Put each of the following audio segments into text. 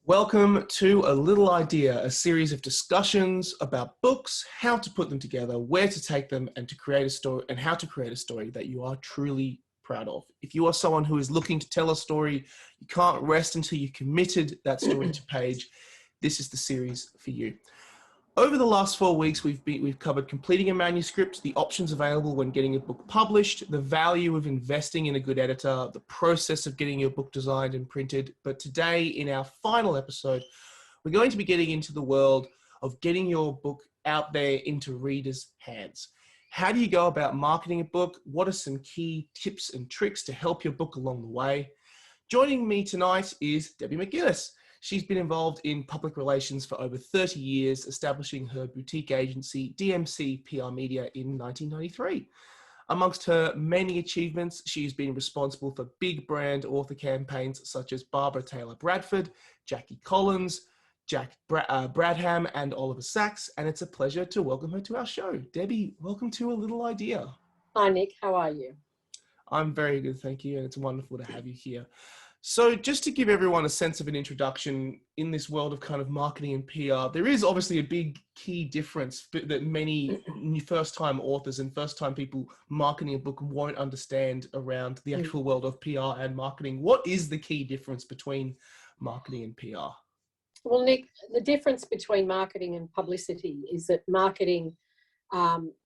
Welcome to A Little Idea, a series of discussions about books, how to put them together, where to take them, and to create a story, and how to create a story that you are truly proud of. If you are someone who is looking to tell a story, you can't rest until you've committed that story to page, this is the series for you. Over the last 4 weeks, we've covered completing a manuscript, the options available when getting a book published, the value of investing in a good editor, the process of getting your book designed and printed. But today, in our final episode, we're going to be getting into the world of getting your book out there into readers' hands. How do you go about marketing a book? What are some key tips and tricks to help your book along the way? Joining me tonight is Debbie McInnes. She's been involved in public relations for over 30 years, establishing her boutique agency, DMCPR Media, in 1993. Amongst her many achievements, she's been responsible for big brand author campaigns such as Barbara Taylor Bradford, Jackie Collins, Jack Bradham, and Oliver Sacks, and it's a pleasure to welcome her to our show. Debbie, welcome to A Little Idea. Hi, Nick. How are you? I'm very good, thank you, and it's wonderful to have you here. So just to give everyone a sense of an introduction in this world of kind of marketing and PR, there is obviously a big key difference that many first-time authors and first-time people marketing a book won't understand around the actual world of PR and marketing. What is the key difference between marketing and PR? Well, Nick, the difference between marketing and publicity is that marketing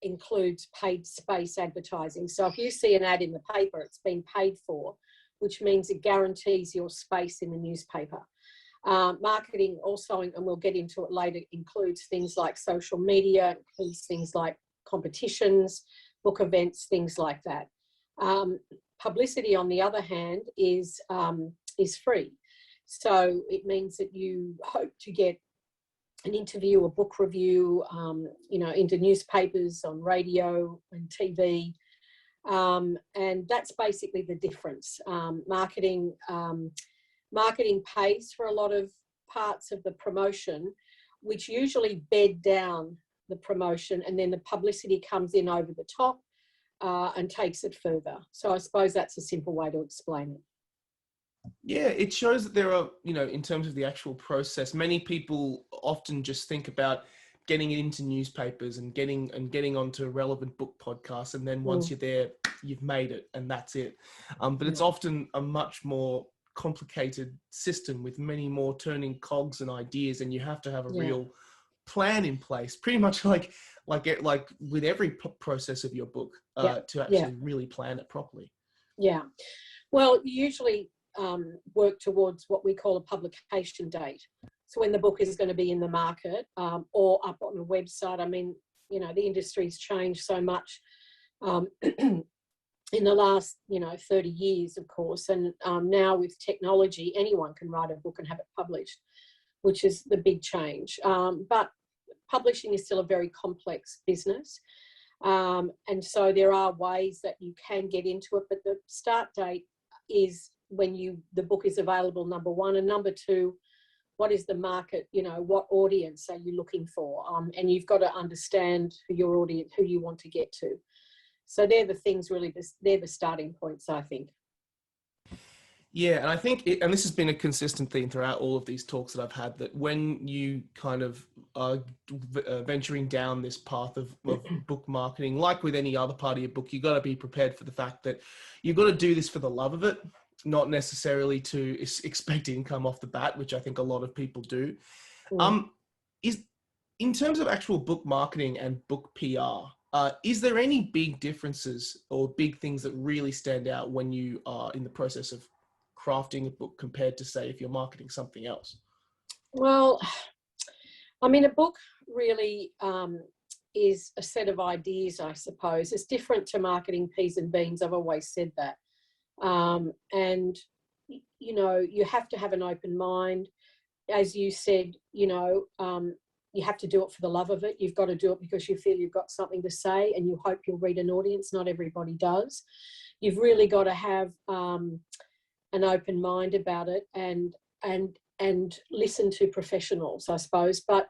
includes paid space advertising. So if you see an ad in the paper, it's been paid for, which means it guarantees your space in the newspaper. Marketing also, and we'll get into it later, includes things like social media, includes things like competitions, book events, things like that. Publicity, on the other hand, is free. So it means that you hope to get an interview, a book review, into newspapers, on radio and TV. And that's basically the difference. Marketing pays for a lot of parts of the promotion, which usually bed down the promotion, and then the publicity comes in over the top and takes it further. So I suppose that's a simple way to explain it. Yeah, it shows that there are, in terms of the actual process, many people often just think about getting it into newspapers and getting onto relevant book podcasts, and then once you're there, you've made it and that's it. But it's often a much more complicated system with many more turning cogs and ideas, and you have to have a real plan in place, pretty much like with every process of your book, to actually really plan it properly. Yeah. Well, you usually work towards what we call a publication date. So when the book is going to be in the market or up on a website. I mean, the industry's changed so much in the last, 30 years, of course. And now with technology, anyone can write a book and have it published, which is the big change. But publishing is still a very complex business. And so there are ways that you can get into it, but the start date is when the book is available, number one, and number two, what is the market, what audience are you looking for? And you've got to understand your audience, who you want to get to. So they're the things really, they're the starting points, I think. Yeah, and I think, and this has been a consistent theme throughout all of these talks that I've had, that when you kind of are venturing down this path of book marketing, like with any other part of your book, you've got to be prepared for the fact that you've got to do this for the love of it, not necessarily to expect income off the bat, which I think a lot of people do. Is in terms of actual book marketing and book PR, is there any big differences or big things that really stand out when you are in the process of crafting a book compared to, say, if you're marketing something else? Well, I mean, a book really is a set of ideas, I suppose. It's different to marketing peas and beans. I've always said that. And, you have to have an open mind. As you said, you have to do it for the love of it. You've got to do it because you feel you've got something to say and you hope you'll read an audience. Not everybody does. You've really got to have an open mind about it and listen to professionals, I suppose. But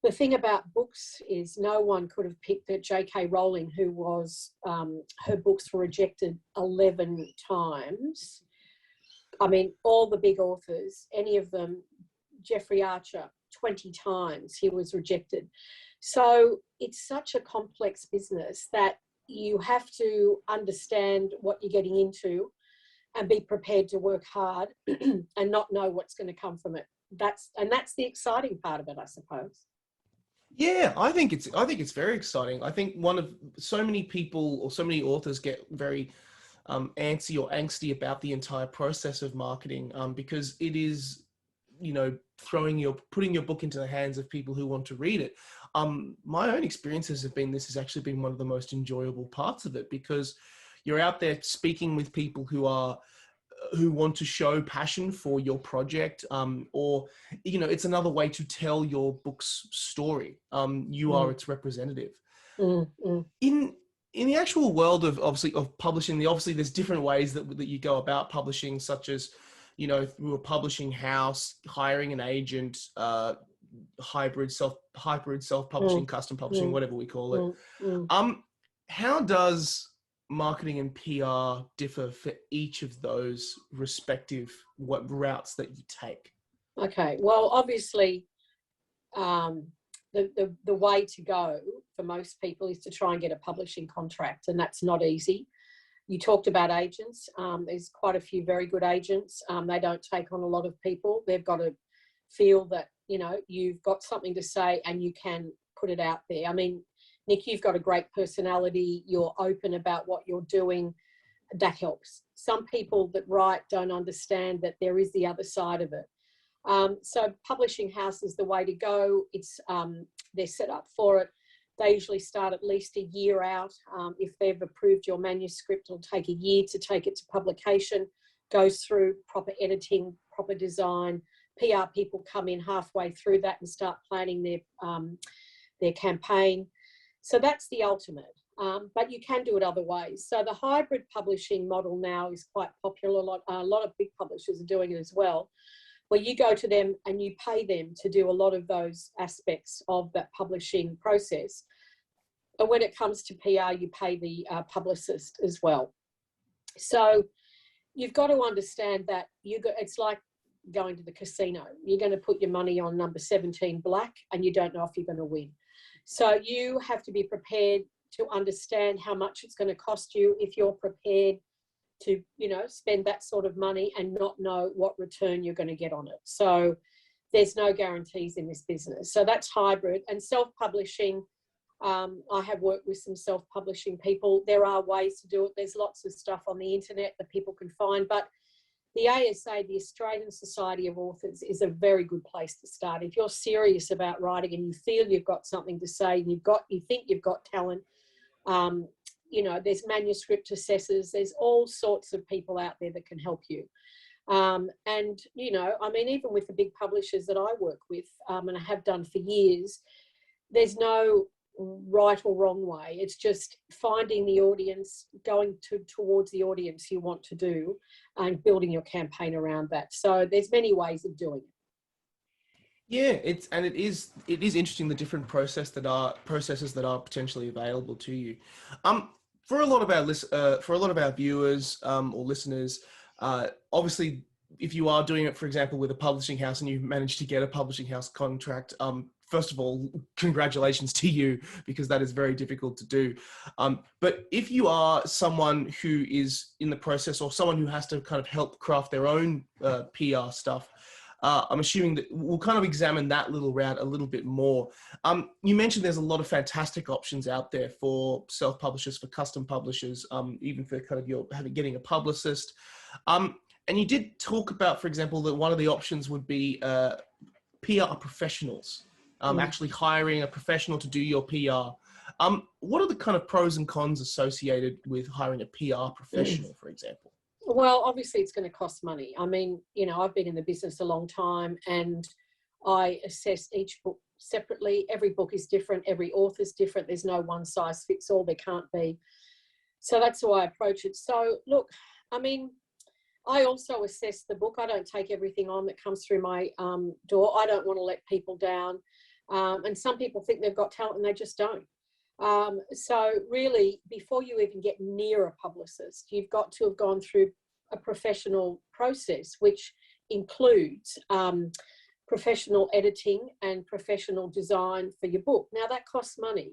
the thing about books is no one could have picked that J.K. Rowling, who was, her books were rejected 11 times. I mean, all the big authors, any of them Jeffrey Archer 20 times. He was rejected. So it's such a complex business that you have to understand what you're getting into and be prepared to work hard and not know what's going to come from it. That's the exciting part of it, I suppose. Yeah, I think it's very exciting. I think so many people or so many authors get very antsy or angsty about the entire process of marketing because it is, putting your book into the hands of people who want to read it. My own experiences have been, this has actually been one of the most enjoyable parts of it, because you're out there speaking with people who want to show passion for your project, or it's another way to tell your book's story. You are its representative. In the actual world of publishing, obviously there's different ways that you go about publishing, such as through a publishing house, hiring an agent, hybrid self-publishing, custom publishing, whatever we call it. How does marketing and PR differ for each of those respective routes that you take? Okay, well, obviously, the way to go for most people is to try and get a publishing contract, and that's not easy. You talked about agents. There's quite a few very good agents. They don't take on a lot of people. They've got to feel that, you've got something to say and you can put it out there. I mean, Nick, you've got a great personality. You're open about what you're doing. That helps. Some people that write don't understand that there is the other side of it. So publishing house is the way to go. It's they're set up for it. They usually start at least a year out. If they've approved your manuscript, it'll take a year to take it to publication. Goes through proper editing, proper design. PR people come in halfway through that and start planning their campaign. So that's the ultimate. But you can do it other ways. So the hybrid publishing model now is quite popular. A lot of big publishers are doing it as well, where you go to them and you pay them to do a lot of those aspects of that publishing process. And when it comes to PR, you pay the publicist as well. So you've got to understand that it's like going to the casino. You're going to put your money on number 17 black and you don't know if you're going to win. So you have to be prepared to understand how much it's going to cost you if you're prepared to, spend that sort of money and not know what return you're going to get on it. So there's no guarantees in this business. So that's hybrid. And self-publishing, I have worked with some self-publishing people. There are ways to do it. There's lots of stuff on the internet that people can find, but the ASA, the Australian Society of Authors, is a very good place to start. If you're serious about writing and you feel you've got something to say, and you think you've got talent, there's manuscript assessors, there's all sorts of people out there that can help you. Even with the big publishers that I work with, and I have done for years, there's no right or wrong way. It's just finding the audience, going towards the audience you want to do, and building your campaign around that. So there's many ways of doing it. Yeah, it is interesting, the different processes that are potentially available to you. For a lot of our viewers or listeners, obviously, if you are doing it, for example, with a publishing house and you've managed to get a publishing house contract, first of all, congratulations to you, because that is very difficult to do. But if you are someone who is in the process, or someone who has to kind of help craft their own PR stuff, I'm assuming that we'll kind of examine that little route a little bit more. You mentioned there's a lot of fantastic options out there for self-publishers, for custom publishers, even for kind of getting a publicist. And you did talk about, for example, that one of the options would be PR professionals, actually hiring a professional to do your PR. What are the kind of pros and cons associated with hiring a PR professional, for example? Well, obviously it's going to cost money. I mean, I've been in the business a long time and I assess each book separately. Every book is different. Every author's different. There's no one size fits all. There can't be. So that's how I approach it. So look, I mean, I also assess the book. I don't take everything on that comes through my door. I don't want to let people down. And some people think they've got talent and they just don't. So really, before you even get near a publicist, you've got to have gone through a professional process, which includes professional editing and professional design for your book. Now that costs money.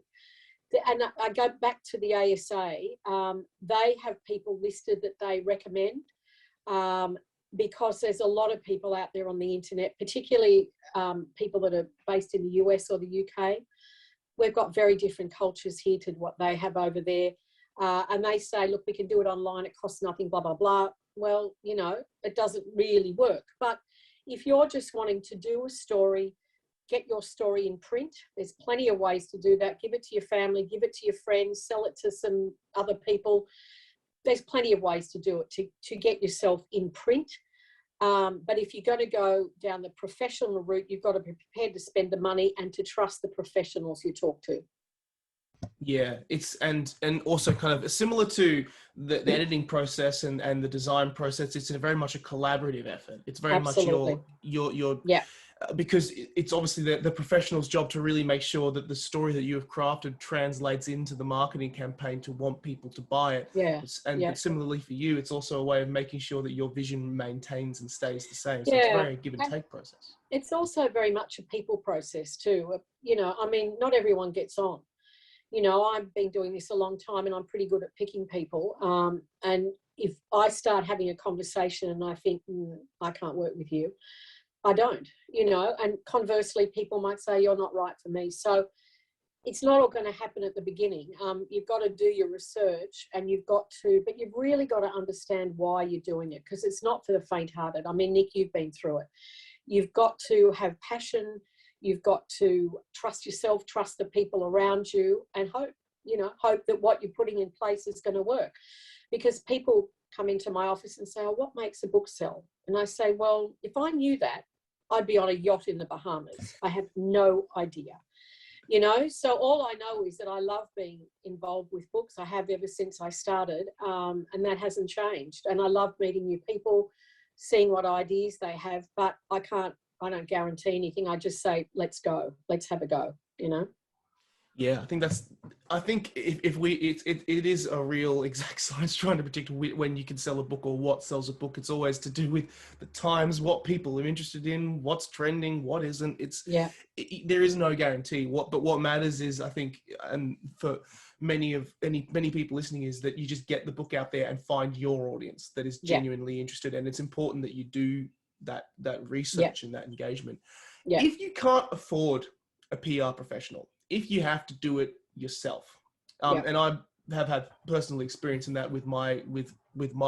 And I go back to the ASA, they have people listed that they recommend, because there's a lot of people out there on the internet, particularly people that are based in the US or the UK. We've got very different cultures here to what they have over there. And they say, look, we can do it online, it costs nothing, blah, blah, blah. Well, you know, it doesn't really work. But if you're just wanting to do a story, get your story in print, there's plenty of ways to do that. Give it to your family, give it to your friends, sell it to some other people. There's plenty of ways to do it, to get yourself in print. But if you're going to go down the professional route, you've got to be prepared to spend the money and to trust the professionals you talk to. Yeah, it's and also kind of similar to the editing process and the design process. It's very much a collaborative effort. It's very Absolutely. much your yeah. Because it's obviously the professional's job to really make sure that the story that you have crafted translates into the marketing campaign to want people to buy it. Yeah. But similarly for you, it's also a way of making sure that your vision maintains and stays the same. So Yeah. it's very a give and take process. It's also very much a people process too. You know, I mean, not everyone gets on. You know, I've been doing this a long time and I'm pretty good at picking people. And if I start having a conversation and I think, I can't work with you, I don't, you know, and conversely, people might say, you're not right for me. So it's not all going to happen at the beginning. You've got to do your research but you've really got to understand why you're doing it, because it's not for the faint-hearted. I mean, Nick, you've been through it. You've got to have passion. You've got to trust yourself, trust the people around you, and hope that what you're putting in place is going to work. Because people come into my office and say, oh, what makes a book sell? And I say, well, if I knew that, I'd be on a yacht in the Bahamas. I have no idea. You know, so all I know is that I love being involved with books. I have ever since I started, and that hasn't changed. And I love meeting new people, seeing what ideas they have, but I don't guarantee anything. I just say, let's go, let's have a go, you know? Yeah, I think it is a real exact science trying to predict when you can sell a book or what sells a book. It's always to do with the times, what people are interested in, what's trending, what isn't. There is no guarantee. But what matters is, I think, and for many people listening, is that you just get the book out there and find your audience that is genuinely interested. And it's important that you do that research and that engagement. Yeah. If you can't afford a PR professional, if you have to do it yourself, and I have had personal experience in that with my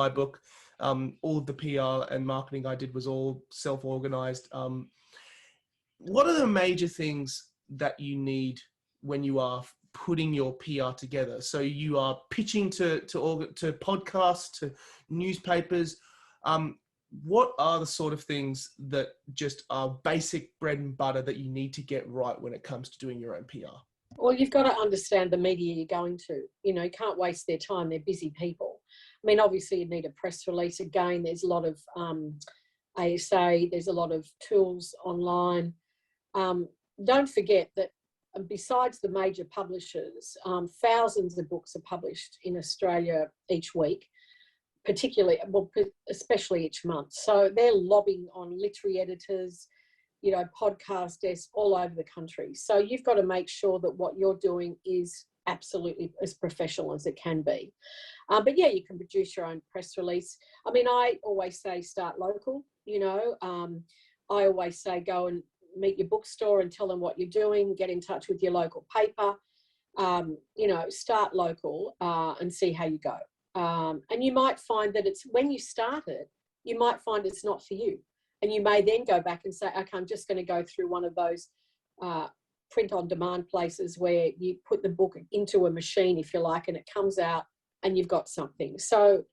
book, all of the PR and marketing I did was all self-organized. What are the major things that you need when you are putting your PR together? So you are pitching to podcasts, to newspapers. What are the sort of things that just are basic bread and butter that you need to get right when it comes to doing your own PR? Well, you've got to understand the media you're going to. You know, you can't waste their time. They're busy people. I mean, obviously you need a press release. Again, there's a lot of ASA, there's a lot of tools online. Don't forget that besides the major publishers, thousands of books are published in Australia each week. Especially each month. So they're lobbying on literary editors, you know, podcast desks all over the country. So you've got to make sure that what you're doing is absolutely as professional as it can be. But yeah, you can produce your own press release. I mean, I always say start local, you know. I always say go and meet your bookstore and tell them what you're doing, get in touch with your local paper, you know, start local and see how you go. And you might find that when you start it, you might find it's not for you. And you may then go back and say, okay, I'm just going to go through one of those print on demand places where you put the book into a machine, if you like, and it comes out and you've got something. So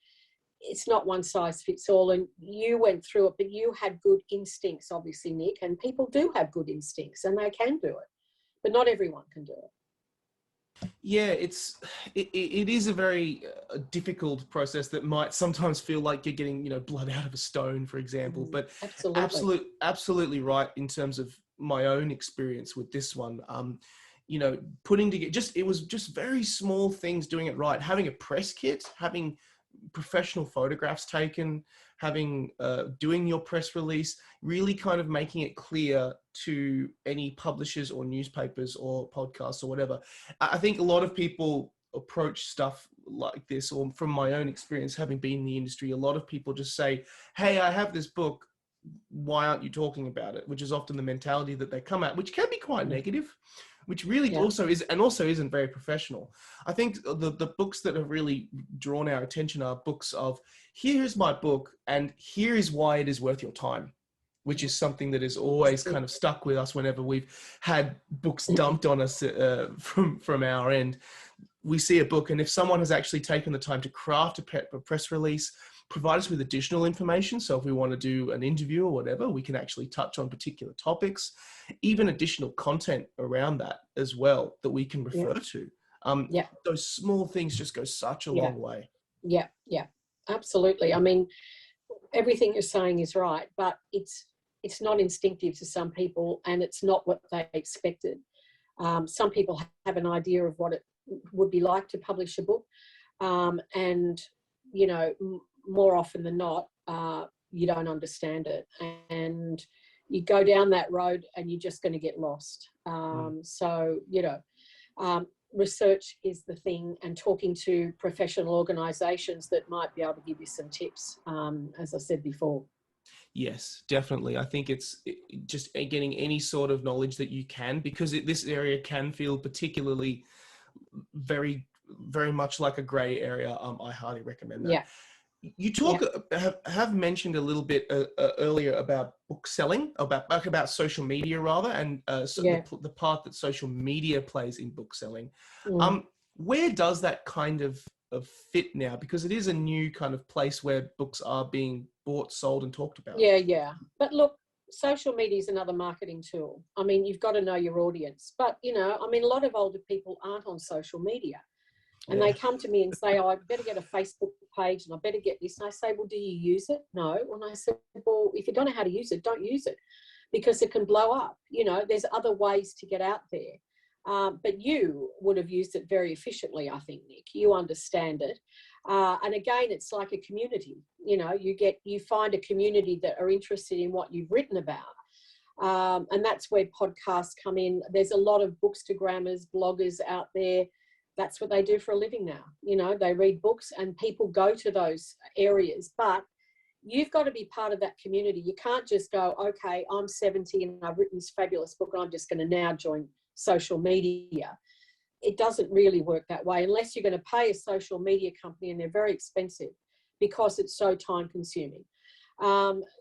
it's not one size fits all. And you went through it, but you had good instincts, obviously, Nick, and people do have good instincts and they can do it, but not everyone can do it. Yeah, it is a very difficult process that might sometimes feel like you're getting, you know, blood out of a stone, for example. But absolutely right in terms of my own experience with this one. You know, putting together it was just very small things, doing it right, having a press kit, having professional photographs taken, having doing your press release, really kind of making it clear to any publishers or newspapers or podcasts or whatever. I think a lot of people approach stuff like this, or from my own experience having been in the industry, a lot of people just say, hey, I have this book, why aren't you talking about it? Which is often the mentality that they come at, which can be quite negative, which really also is, and also isn't very professional. I think the books that have really drawn our attention are books of, here's my book and here is why it is worth your time, which is something that is always kind of stuck with us whenever we've had books dumped on us from our end. We see a book, and if someone has actually taken the time to craft a press release, provide us with additional information. So if we want to do an interview or whatever, we can actually touch on particular topics, even additional content around that as well that we can refer to. Those small things just go such a long way. Yeah, absolutely. I mean, everything you're saying is right, but it's not instinctive to some people, and it's not what they expected. Some people have an idea of what it would be like to publish a book, and you know, more often than not, you don't understand it, and you go down that road and you're just going to get lost. So, you know, research is the thing, and talking to professional organisations that might be able to give you some tips, as I said before. Yes, definitely. I think it's just getting any sort of knowledge that you can, because this area can feel particularly very, very much like a grey area. I highly recommend that. You have mentioned a little bit earlier about book selling, about social media rather, and the part that social media plays in book selling. Where does that kind of fit now? Because it is a new kind of place where books are being bought, sold, and talked about. Yeah. But look, social media is another marketing tool. I mean, you've got to know your audience. But, you know, I mean, a lot of older people aren't on social media. And they come to me and say, oh, I better get a Facebook page and I better get this. And I say, well, do you use it? No. And I said, well, if you don't know how to use it, don't use it, because it can blow up. You know, there's other ways to get out there. But you would have used it very efficiently, I think, Nick. You understand it. And again, it's like a community. You know, you find a community that are interested in what you've written about. And that's where podcasts come in. There's a lot of bookstagrammers, bloggers out there. That's what they do for a living now. You know, they read books and people go to those areas, but you've got to be part of that community. You can't just go, okay, I'm 70 and I've written this fabulous book and I'm just going to now join social media. It doesn't really work that way unless you're going to pay a social media company, and they're very expensive because it's so time consuming.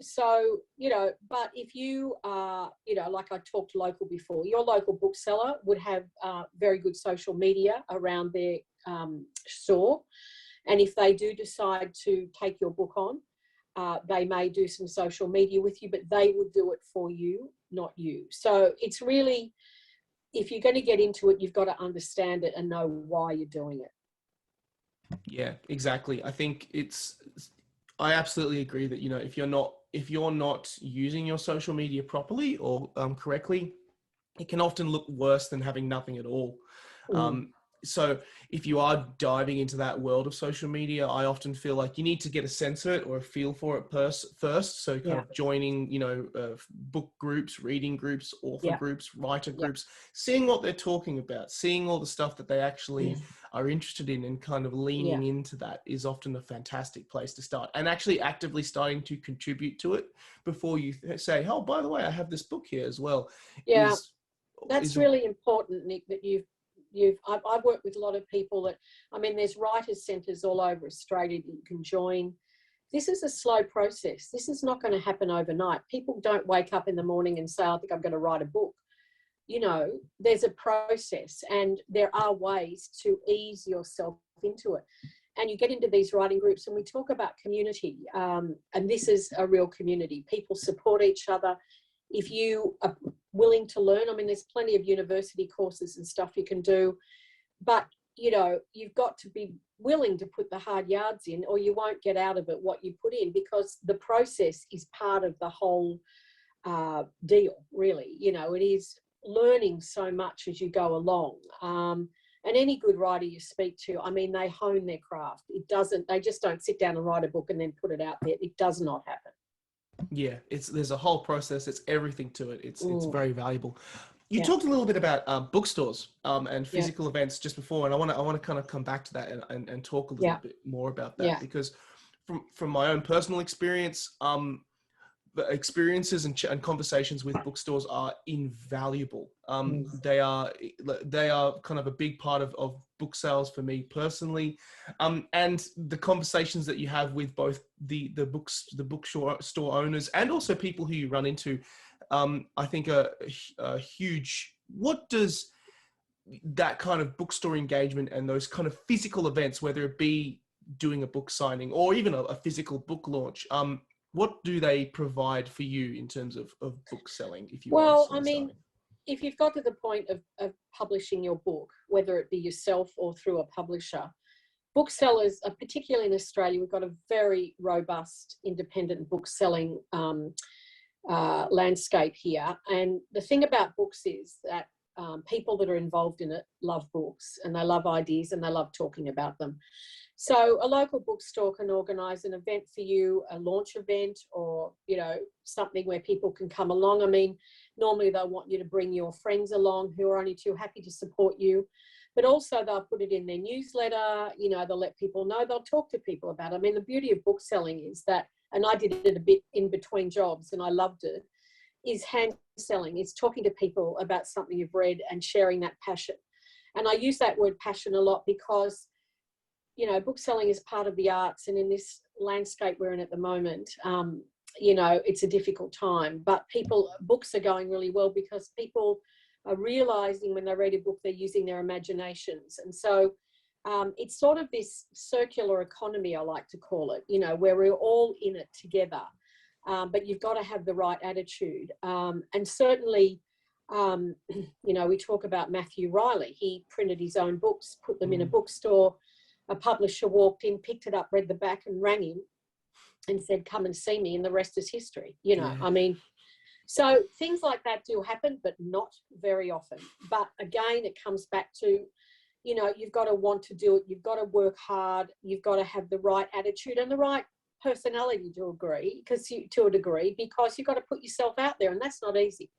So, you know, but if you are, you know, like I talked local before, your local bookseller would have very good social media around their store. And if they do decide to take your book on, they may do some social media with you, but they would do it for you, not you. So it's really, if you're going to get into it, you've got to understand it and know why you're doing it. Yeah, exactly. I think I absolutely agree that, you know, if you're not using your social media properly or correctly, it can often look worse than having nothing at all. So if you are diving into that world of social media, I often feel like you need to get a sense of it or a feel for it first. So kind of joining, you know, book groups, reading groups, author groups, writer groups, seeing what they're talking about, seeing all the stuff that they actually are interested in, and kind of leaning into that is often a fantastic place to start, and actually actively starting to contribute to it before you say, oh, by the way, I have this book here as well. That's really important, Nick, that I've worked with a lot of people that, I mean, there's writers' centres all over Australia that you can join. This is a slow process. This is not going to happen overnight. People don't wake up in the morning and say, I think I'm going to write a book. You know, there's a process, and there are ways to ease yourself into it. And you get into these writing groups, and we talk about community, and this is a real community. People support each other. If you are willing to learn, I mean, there's plenty of university courses and stuff you can do, but, you know, you've got to be willing to put the hard yards in, or you won't get out of it what you put in, because the process is part of the whole deal, really. You know, it is learning so much as you go along. And any good writer you speak to, I mean, they hone their craft. They just don't sit down and write a book and then put it out there. It does not happen. Yeah, there's a whole process. It's everything to it. It's very valuable. You Yeah. talked a little bit about bookstores and physical events just before, and I want to kind of come back to that and talk a little bit more about that, because from my own personal experience, the experiences and conversations with bookstores are invaluable. They are kind of a big part of book sales for me personally, and the conversations that you have with both the bookstore owners and also people who you run into, I think are huge. What does that kind of bookstore engagement and those kind of physical events, whether it be doing a book signing or even a physical book launch, what do they provide for you in terms of book selling? If you've got to the point of publishing your book, whether it be yourself or through a publisher, booksellers, particularly in Australia, we've got a very robust independent book selling landscape here. And the thing about books is that people that are involved in it love books, and they love ideas, and they love talking about them. So a local bookstore can organise an event for you, a launch event, or, something where people can come along. I mean, normally they'll want you to bring your friends along who are only too happy to support you, but also they'll put it in their newsletter, they'll let people know, they'll talk to people about it. I mean, the beauty of book selling is that, and I did it a bit in between jobs and I loved it, is hand selling. It's talking to people about something you've read and sharing that passion. And I use that word passion a lot because, book selling is part of the arts, and in this landscape we're in at the moment, it's a difficult time, but books are going really well because people are realizing when they read a book, they're using their imaginations. And so it's sort of this circular economy, I like to call it, where we're all in it together. But you've got to have the right attitude. And certainly, we talk about Matthew Riley. He printed his own books, put them in a bookstore. A publisher walked in, picked it up, read the back and rang him and said, come and see me, and the rest is history. I mean, so things like that do happen, but not very often. But again, it comes back to, you've got to want to do it. You've got to work hard. You've got to have the right attitude and the right personality to a degree, because you've got to put yourself out there, and that's not easy.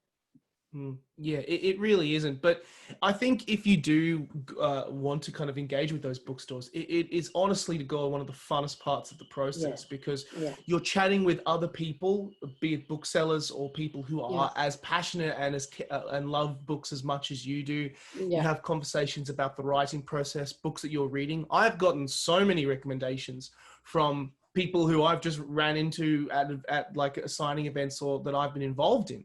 Yeah, it really isn't. But I think if you do want to kind of engage with those bookstores, it is honestly, to go, one of the funnest parts of the process, because you're chatting with other people, be it booksellers or people who are as passionate and love books as much as you do. You have conversations about the writing process, books that you're reading. I've gotten so many recommendations from people who I've just ran into at like signing events or that I've been involved in.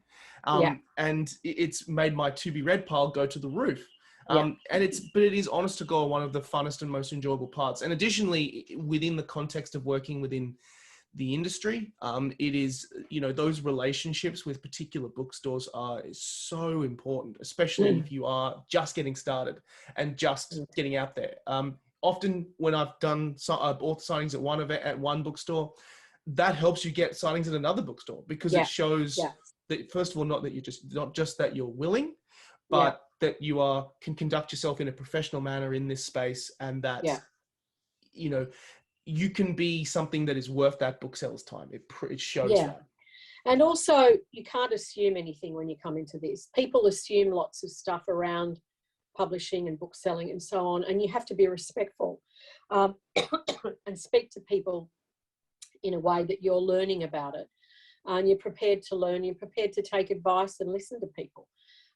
And it's made my to be read pile go to the roof. But it is, honest to God, one of the funnest and most enjoyable parts. And additionally, within the context of working within the industry, it is, those relationships with particular bookstores are so important, especially if you are just getting started and just getting out there. Often when I've done author signings at one bookstore, that helps you get signings at another bookstore, because it shows that, first of all, not just that you're willing, but that you can conduct yourself in a professional manner in this space, and that you can be something that is worth that bookseller's time. It shows that. And also, you can't assume anything when you come into this. People assume lots of stuff around publishing and book selling and so on, and you have to be respectful and speak to people in a way that you're learning about it, and you're prepared to learn, you're prepared to take advice and listen to people.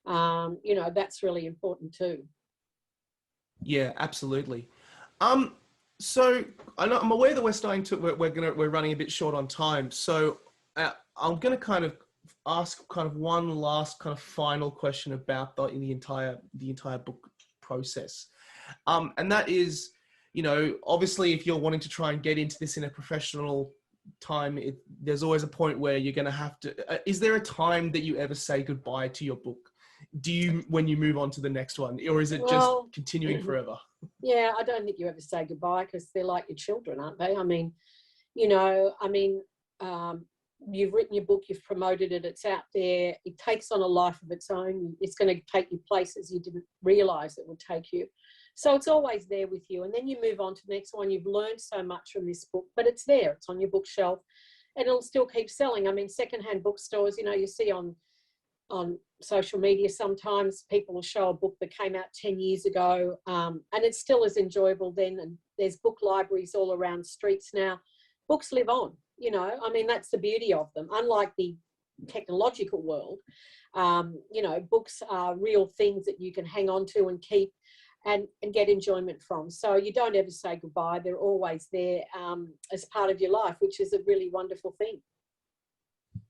That's really important too. Yeah, absolutely. So I'm aware that we're running a bit short on time, so I'm going to kind of ask one last final question about the entire book process, and that is, obviously, if you're wanting to try and get into this in a professional time, there's always a point where you're going to have to. Is there a time that you ever say goodbye to your book? Do you, when you move on to the next one, or is it just continuing forever? Yeah, I don't think you ever say goodbye, because they're like your children, aren't they? I mean, you've written your book, you've promoted it, it's out there, it takes on a life of its own. It's going to take you places you didn't realise it would take you. So it's always there with you. And then you move on to the next one. You've learned so much from this book, but it's there. It's on your bookshelf and it'll still keep selling. I mean, secondhand bookstores, you see on social media sometimes people will show a book that came out 10 years ago and it's still as enjoyable then. And there's book libraries all around streets now. Books live on, I mean, that's the beauty of them. Unlike the technological world, books are real things that you can hang on to and keep and get enjoyment from. So you don't ever say goodbye. They're always there as part of your life, which is a really wonderful thing.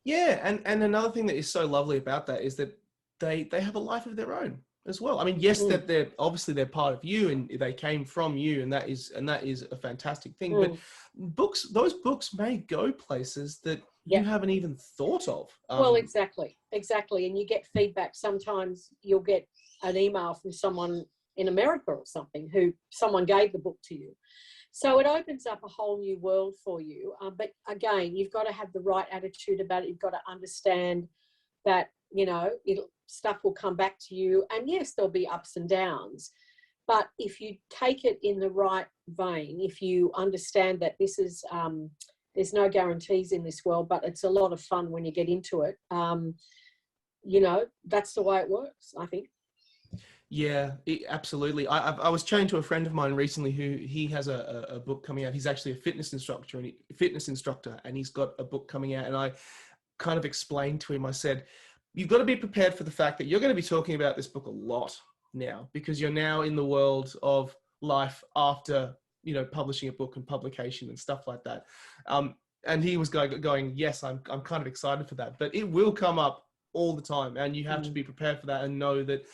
Yeah, and another thing that is so lovely about that is that they have a life of their own as well. I mean, yes, that they're obviously part of you and they came from you, and that is a fantastic thing. But those books may go places that you haven't even thought of. Well, exactly, and you get feedback. Sometimes you'll get an email from someone in America or something who someone gave the book to you. So it opens up a whole new world for you. But again, you've got to have the right attitude about it. You've got to understand that, stuff will come back to you. And yes, there'll be ups and downs. But if you take it in the right vein, if you understand that this is, there's no guarantees in this world, but it's a lot of fun when you get into it, that's the way it works, I think. Yeah, absolutely. I was chatting to a friend of mine recently who he has a book coming out. He's actually a fitness instructor and he's got a book coming out. And I kind of explained to him, I said, you've got to be prepared for the fact that you're going to be talking about this book a lot now, because you're now in the world of life after, publishing a book and publication and stuff like that. And he was going, yes, I'm kind of excited for that, but it will come up all the time. And you have to be prepared for that and know that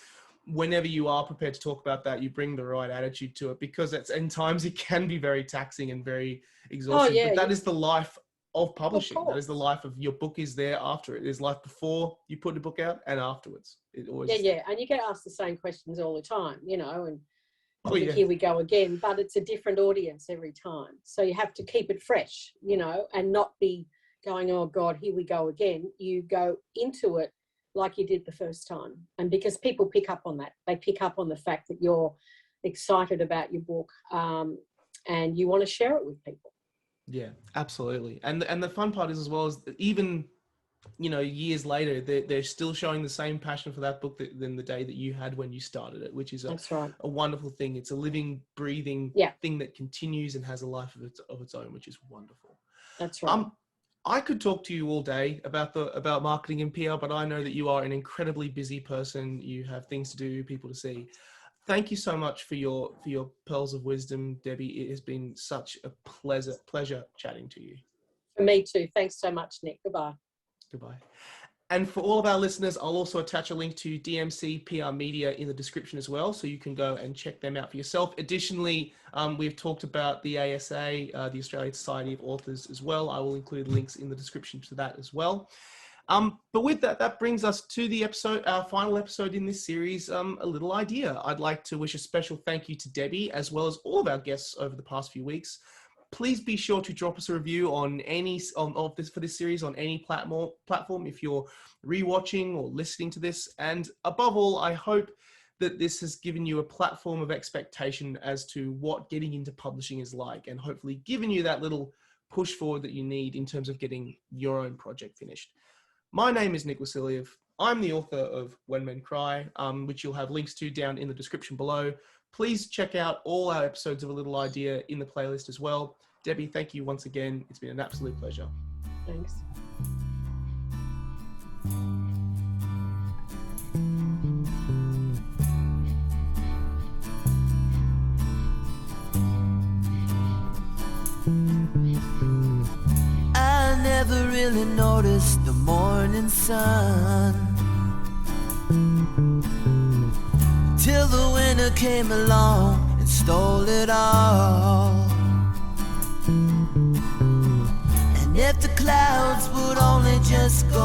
whenever you are prepared to talk about that, you bring the right attitude to it, because in times it can be very taxing and very exhausting. But that is the life of publishing. That is the life of your book is there after it. There's life before you put the book out and afterwards. It always and you get asked the same questions all the time, and here we go again, but it's a different audience every time. So you have to keep it fresh, and not be going, oh God, here we go again. You go into it like you did the first time. And because people pick up on that, they pick up on the fact that you're excited about your book and you want to share it with people. Yeah, absolutely. And the fun part is as well is that even, years later, they're still showing the same passion for that book than the day that you had when you started it, which is a wonderful thing. It's a living, breathing thing that continues and has a life of its own, which is wonderful. That's right. I could talk to you all day about marketing and PR, but I know that you are an incredibly busy person. You have things to do, people to see. Thank you so much for your pearls of wisdom, Debbie. It has been such a pleasure chatting to you. For me too. Thanks so much, Nick. Goodbye. Goodbye. And for all of our listeners, I'll also attach a link to DMCPR Media in the description as well, so you can go and check them out for yourself. Additionally, we've talked about the ASA, the Australian Society of Authors as well. I will include links in the description to that as well. But with that brings us to the episode, our final episode in this series, A Little Idea. I'd like to wish a special thank you to Debbie, as well as all of our guests over the past few weeks. Please be sure to drop us a review for this series on any platform if you're rewatching or listening to this. And above all, I hope that this has given you a platform of expectation as to what getting into publishing is like, and hopefully given you that little push forward that you need in terms of getting your own project finished. My name is Nick Wasiliev. I'm the author of When Men Cry, which you'll have links to down in the description below. Please check out all our episodes of A Little Idea in the playlist as well. Debbie, thank you once again. It's been an absolute pleasure. Thanks. I never really noticed the morning sun till the winter came along and stole it all. And if the clouds would only just go